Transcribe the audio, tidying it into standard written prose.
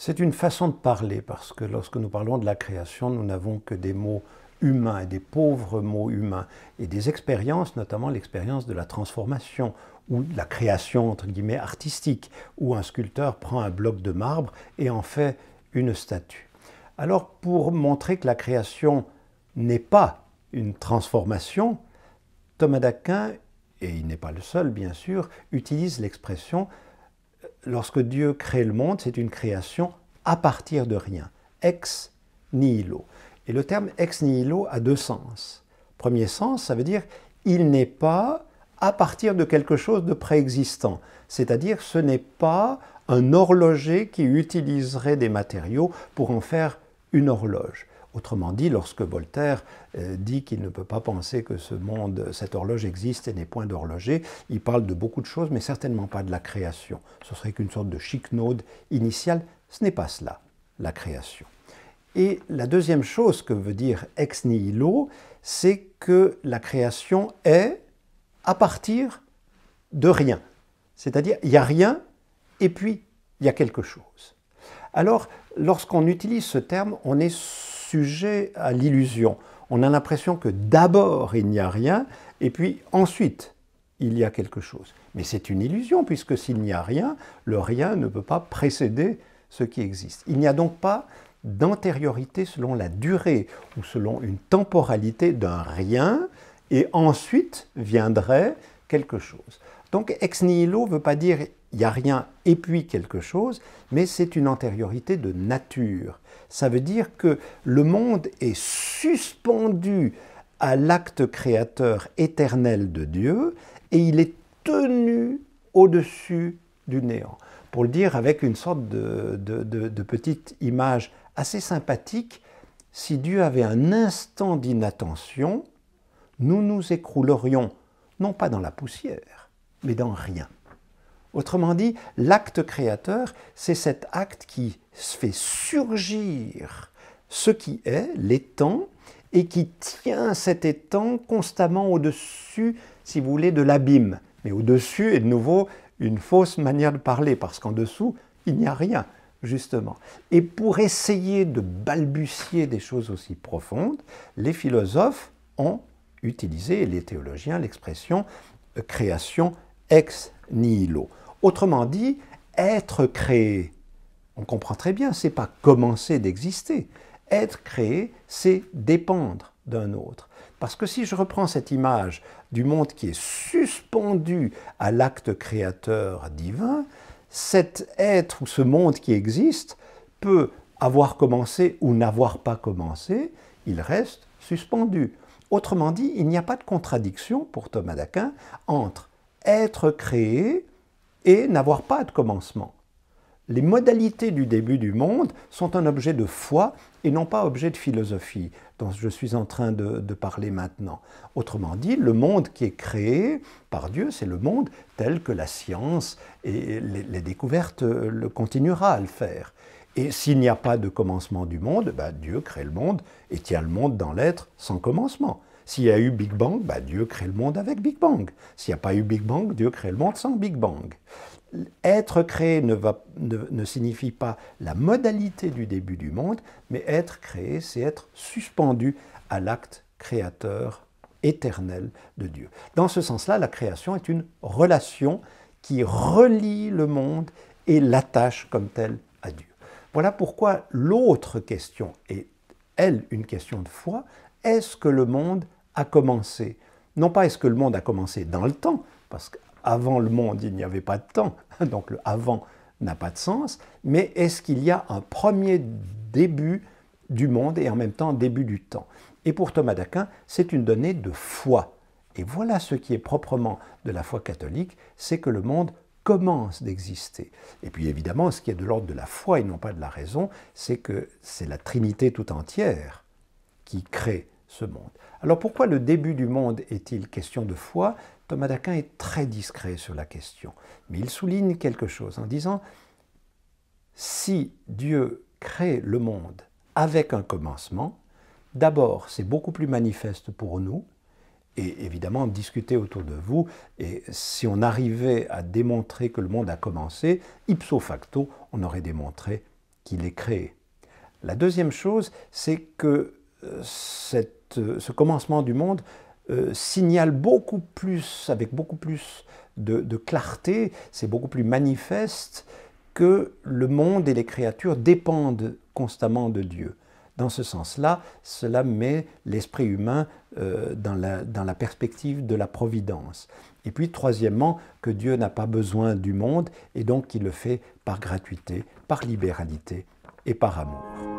C'est une façon de parler, parce que lorsque nous parlons de la création, nous n'avons que des mots humains, et des pauvres mots humains, et des expériences, notamment l'expérience de la transformation, ou de la création, entre guillemets, artistique, où un sculpteur prend un bloc de marbre et en fait une statue. Alors, pour montrer que la création n'est pas une transformation, Thomas d'Aquin, et il n'est pas le seul bien sûr, utilise l'expression « lorsque Dieu crée le monde, c'est une création à partir de rien, ex nihilo ». Et le terme ex nihilo a deux sens. Premier sens, ça veut dire « il n'est pas à partir de quelque chose de préexistant », c'est-à-dire ce n'est pas un horloger qui utiliserait des matériaux pour en faire une horloge. Autrement dit, lorsque Voltaire dit qu'il ne peut pas penser que ce monde, cette horloge existe et n'est point d'horloger, il parle de beaucoup de choses, mais certainement pas de la création. Ce serait qu'une sorte de chiquenaude initiale. Ce n'est pas cela, la création. Et la deuxième chose que veut dire ex nihilo, c'est que la création est à partir de rien. C'est-à-dire, il n'y a rien et puis il y a quelque chose. Alors, lorsqu'on utilise ce terme, on est sujet à l'illusion. On a l'impression que d'abord il n'y a rien et puis ensuite il y a quelque chose. Mais c'est une illusion puisque s'il n'y a rien, le rien ne peut pas précéder ce qui existe. Il n'y a donc pas d'antériorité selon la durée ou selon une temporalité d'un rien et ensuite viendrait quelque chose. Donc ex nihilo ne veut pas dire il n'y a rien et puis quelque chose, mais c'est une antériorité de nature. Ça veut dire que le monde est suspendu à l'acte créateur éternel de Dieu et il est tenu au-dessus du néant. Pour le dire avec une sorte de petite image assez sympathique, si Dieu avait un instant d'inattention, nous nous écroulerions non pas dans la poussière, mais dans rien. Autrement dit, l'acte créateur, c'est cet acte qui fait surgir ce qui est, l'étang, et qui tient cet étang constamment au-dessus, si vous voulez, de l'abîme. Mais au-dessus est de nouveau une fausse manière de parler, parce qu'en dessous, il n'y a rien, justement. Et pour essayer de balbutier des choses aussi profondes, les philosophes ont utilisé, et les théologiens, l'expression « création ex nihilo ». Autrement dit, être créé, on comprend très bien, ce n'est pas commencer d'exister. Être créé, c'est dépendre d'un autre. Parce que si je reprends cette image du monde qui est suspendu à l'acte créateur divin, cet être ou ce monde qui existe peut avoir commencé ou n'avoir pas commencé, il reste suspendu. Autrement dit, il n'y a pas de contradiction pour Thomas d'Aquin entre être créé et n'avoir pas de commencement. Les modalités du début du monde sont un objet de foi et non pas objet de philosophie, dont je suis en train de parler maintenant. Autrement dit, le monde qui est créé par Dieu, c'est le monde tel que la science et les découvertes le continuera à le faire. Et s'il n'y a pas de commencement du monde, Dieu crée le monde et tient le monde dans l'être sans commencement. S'il y a eu Big Bang, Dieu crée le monde avec Big Bang. S'il n'y a pas eu Big Bang, Dieu crée le monde sans Big Bang. Être créé ne signifie pas la modalité du début du monde, mais être créé, c'est être suspendu à l'acte créateur éternel de Dieu. Dans ce sens-là, la création est une relation qui relie le monde et l'attache comme telle à Dieu. Voilà pourquoi l'autre question est, elle, une question de foi. Est-ce que le monde a commencé? Non pas est-ce que le monde a commencé dans le temps, parce qu'avant le monde, il n'y avait pas de temps, donc le avant n'a pas de sens, mais est-ce qu'il y a un premier début du monde et en même temps un début du temps? Et pour Thomas d'Aquin, c'est une donnée de foi. Et voilà ce qui est proprement de la foi catholique, c'est que le monde commence d'exister. Et puis évidemment, ce qui est de l'ordre de la foi et non pas de la raison, c'est que c'est la Trinité tout entière qui crée ce monde. Alors pourquoi le début du monde est-il question de foi? Thomas d'Aquin est très discret sur la question, mais il souligne quelque chose en disant « Si Dieu crée le monde avec un commencement, d'abord c'est beaucoup plus manifeste pour nous, et évidemment discuter autour de vous, et si on arrivait à démontrer que le monde a commencé, ipso facto, on aurait démontré qu'il ait créé. La deuxième chose, c'est que ce commencement du monde signale beaucoup plus, avec beaucoup plus de clarté, c'est beaucoup plus manifeste que le monde et les créatures dépendent constamment de Dieu. Dans ce sens-là, cela met l'esprit humain dans la perspective de la providence. Et puis, troisièmement, que Dieu n'a pas besoin du monde et donc qu'il le fait par gratuité, par libéralité et par amour.